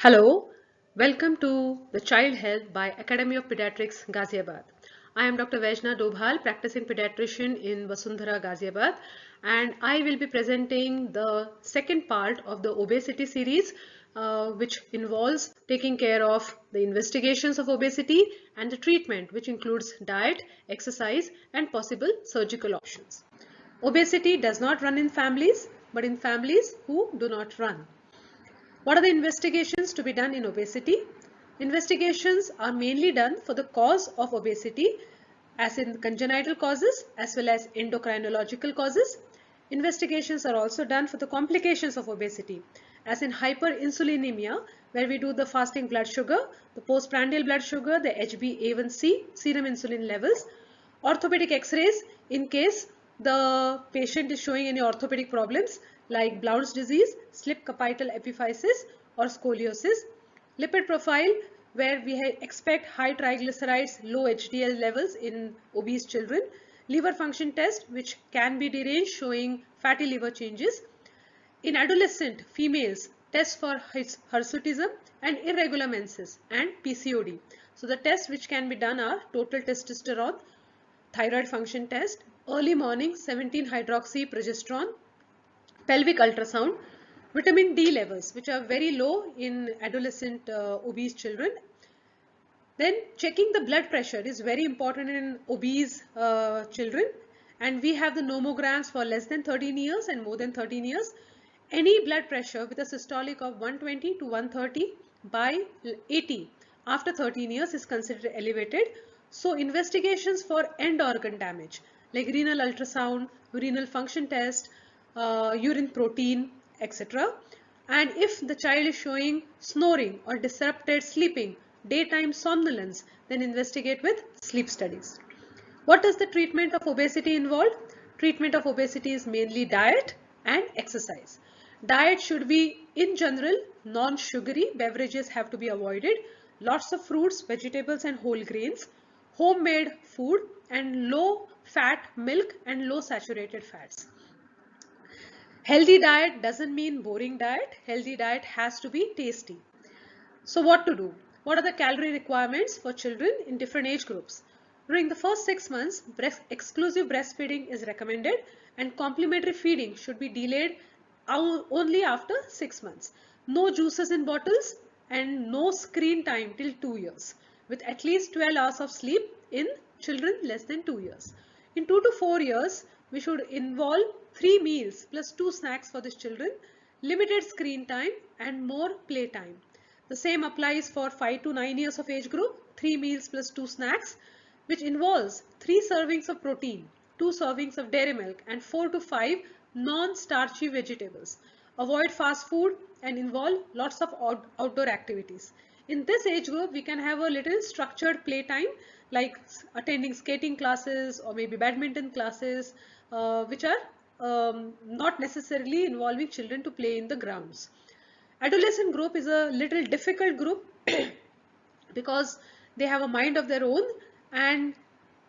Hello, welcome to the Child Health by Academy of Pediatrics, Ghaziabad. I am Dr. Vaishna Dobhal, practicing pediatrician in Vasundhara, Ghaziabad, and I will be presenting the second part of the obesity series, which involves taking care of the investigations of obesity and the treatment, which includes diet, exercise, and possible surgical options. Obesity does not run in families, but in families who do not run. What are the investigations to be done in obesity? Investigations are mainly done for the cause of obesity, as in congenital causes as well as endocrinological causes. Investigations are also done for the complications of obesity, as in hyperinsulinemia, where we do the fasting blood sugar, the postprandial blood sugar, the HbA1c, serum insulin levels, orthopedic x-rays in case the patient is showing any orthopedic problems like Blount's disease, slip capital epiphysis or scoliosis, lipid profile where we expect high triglycerides, low HDL levels in obese children, liver function test which can be deranged showing fatty liver changes. In adolescent females, tests for hirsutism and irregular menses and PCOD. So the tests which can be done are total testosterone, thyroid function test, early morning 17-hydroxyprogesterone, pelvic ultrasound, vitamin D levels which are very low in adolescent obese children. Then checking the blood pressure is very important in obese children, and we have the nomograms for less than 13 years and more than 13 years. Any blood pressure with a systolic of 120 to 130 by 80 after 13 years is considered elevated. So investigations for end organ damage like renal ultrasound, renal function test, urine protein, etc. And if the child is showing snoring or disrupted sleeping, daytime somnolence, then investigate with sleep studies. What does the treatment of obesity involve? Treatment of obesity is mainly diet and exercise. Diet should be, in general, non-sugary beverages have to be avoided. Lots of fruits, vegetables and whole grains, homemade food and low fat milk and low saturated fats. Healthy diet doesn't mean boring diet. Healthy diet has to be tasty. So what to do? What are the calorie requirements for children in different age groups? During the first 6 months, exclusive breastfeeding is recommended and complementary feeding should be delayed only after 6 months. No juices in bottles and no screen time till 2 years with at least 12 hours of sleep in children less than 2 years. In 2 to 4 years, we should involve 3 meals plus 2 snacks for these children, limited screen time and more play time. The same applies for 5 to 9 years of age group, 3 meals plus 2 snacks, which involves 3 servings of protein, 2 servings of dairy milk and 4 to 5 non-starchy vegetables. Avoid fast food and involve lots of outdoor activities. In this age group, we can have a little structured playtime like attending skating classes or maybe badminton classes, which are not necessarily involving children to play in the grounds. Adolescent group is a little difficult group because they have a mind of their own and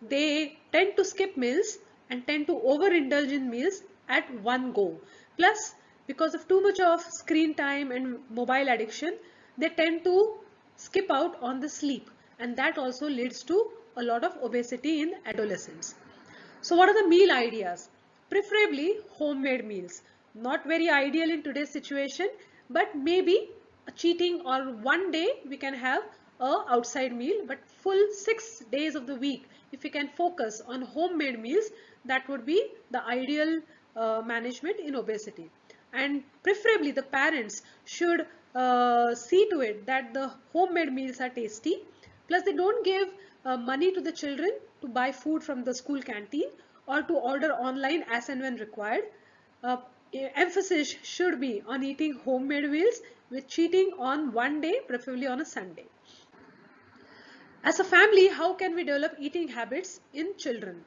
they tend to skip meals and tend to overindulge in meals at one go. Plus, because of too much of screen time and mobile addiction, they tend to skip out on the sleep, and that also leads to a lot of obesity in adolescents. So what are the meal ideas? Preferably homemade meals. Not very ideal in today's situation, but maybe a cheating or one day we can have a outside meal, but full 6 days of the week, if we can focus on homemade meals, that would be the ideal management in obesity. And preferably the parents should see to it that the homemade meals are tasty, plus they don't give money to the children to buy food from the school canteen or to order online as and when required. Uh, Emphasis should be on eating homemade meals with cheating on one day, preferably on a Sunday. As a family, how can we develop eating habits in children?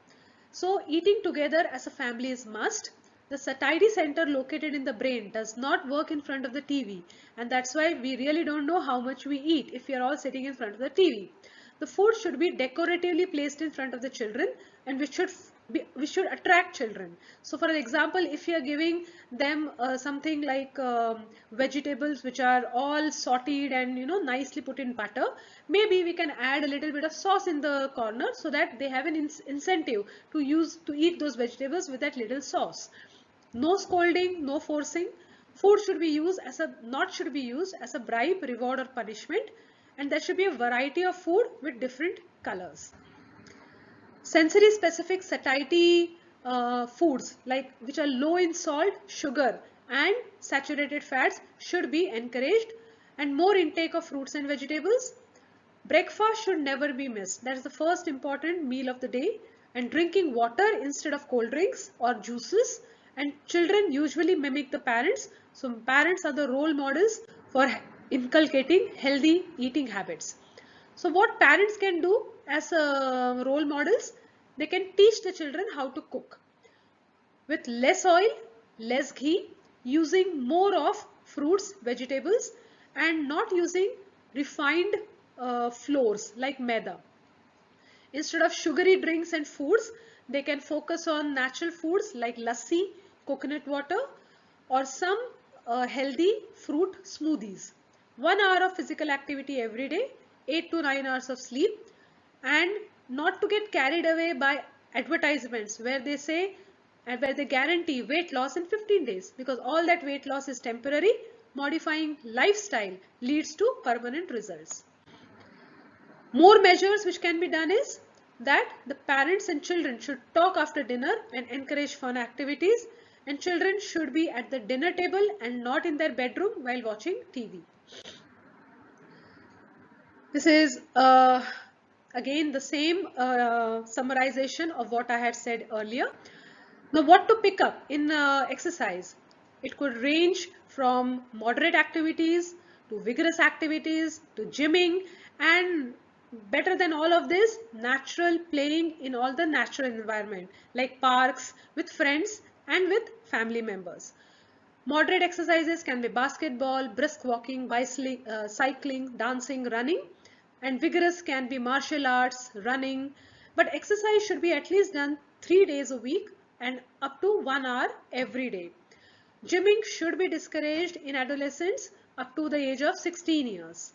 So eating together as a family is must. The satiety center located in the brain does not work in front of the TV, and that's why we really don't know how much we eat if we are all sitting in front of the TV. The food should be decoratively placed in front of the children and we should we should attract children. So for example, if you are giving them something like vegetables which are all sauteed and nicely put in butter, maybe we can add a little bit of sauce in the corner so that they have an incentive to eat those vegetables with that little sauce. No scolding, no forcing. Food should be used as a not should be used as a bribe, reward or punishment, and there should be a variety of food with different colors. Sensory specific satiety foods like which are low in salt, sugar and saturated fats should be encouraged, and more intake of fruits and vegetables. Breakfast should never be missed. That is the first important meal of the day, and drinking water instead of cold drinks or juices. And children usually mimic the parents. So parents are the role models for inculcating healthy eating habits. So what parents can do as role models, they can teach the children how to cook with less oil, less ghee, using more of fruits, vegetables, and not using refined flours like maida. Instead of sugary drinks and foods, they can focus on natural foods like lassi, coconut water, or some healthy fruit smoothies. 1 hour of physical activity every day, 8 to 9 hours of sleep, and not to get carried away by advertisements where they say and where they guarantee weight loss in 15 days, because all that weight loss is temporary. Modifying lifestyle leads to permanent results. More measures which can be done is that the parents and children should talk after dinner and encourage fun activities, and children should be at the dinner table and not in their bedroom while watching TV. This is again the same summarization of what I had said earlier. Now what to pick up in exercise? It could range from moderate activities to vigorous activities to gymming, and better than all of this, natural playing in all the natural environment like parks, with friends and with family members. Moderate exercises can be basketball, brisk walking, bicycling, cycling, dancing, running, and vigorous can be martial arts, running. But exercise should be at least done 3 days a week and up to 1 hour every day. Gymming should be discouraged in adolescents up to the age of 16 years.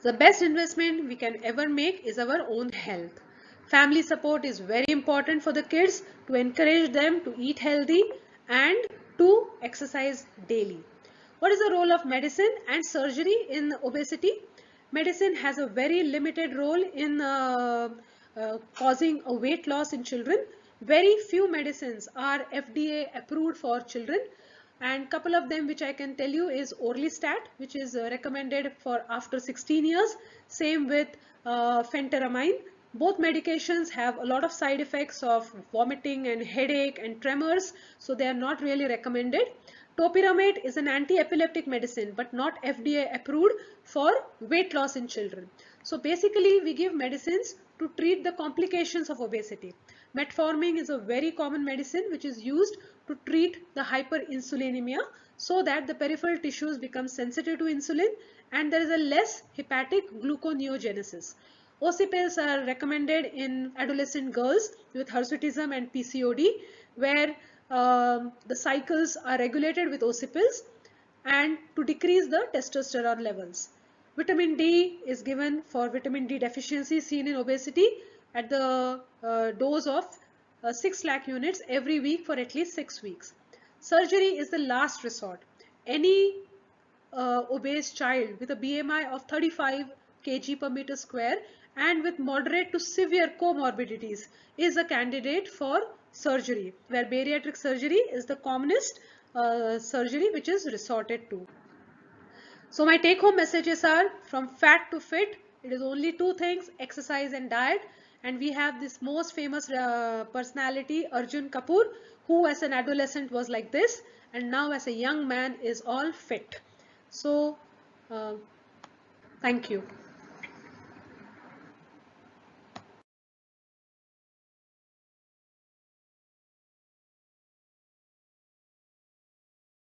The best investment we can ever make is our own health. Family support is very important for the kids to encourage them to eat healthy and to exercise daily. What is the role of medicine and surgery in obesity? Medicine has a very limited role in causing a weight loss in children. Very few medicines are FDA approved for children, and couple of them which I can tell you is Orlistat, which is recommended for after 16 years. Same with phentermine. Both medications have a lot of side effects of vomiting and headache and tremors, so they are not really recommended. Topiramate is an anti-epileptic medicine but not FDA approved for weight loss in children. So basically we give medicines to treat the complications of obesity. Metformin is a very common medicine which is used to treat the hyperinsulinemia, so that the peripheral tissues become sensitive to insulin and there is a less hepatic gluconeogenesis. OC pills are recommended in adolescent girls with hirsutism and PCOD, where the cycles are regulated with OC pills and to decrease the testosterone levels. Vitamin D is given for vitamin D deficiency seen in obesity at the dose of 6 lakh units every week for at least 6 weeks. Surgery is the last resort. Any obese child with a BMI of 35 kg per meter square and with moderate to severe comorbidities is a candidate for surgery, where bariatric surgery is the commonest surgery which is resorted to. So my take home messages are, from fat to fit, it is only two things: exercise and diet. And we have this most famous personality, Arjun Kapoor, who as an adolescent was like this and now as a young man is all fit. So thank you.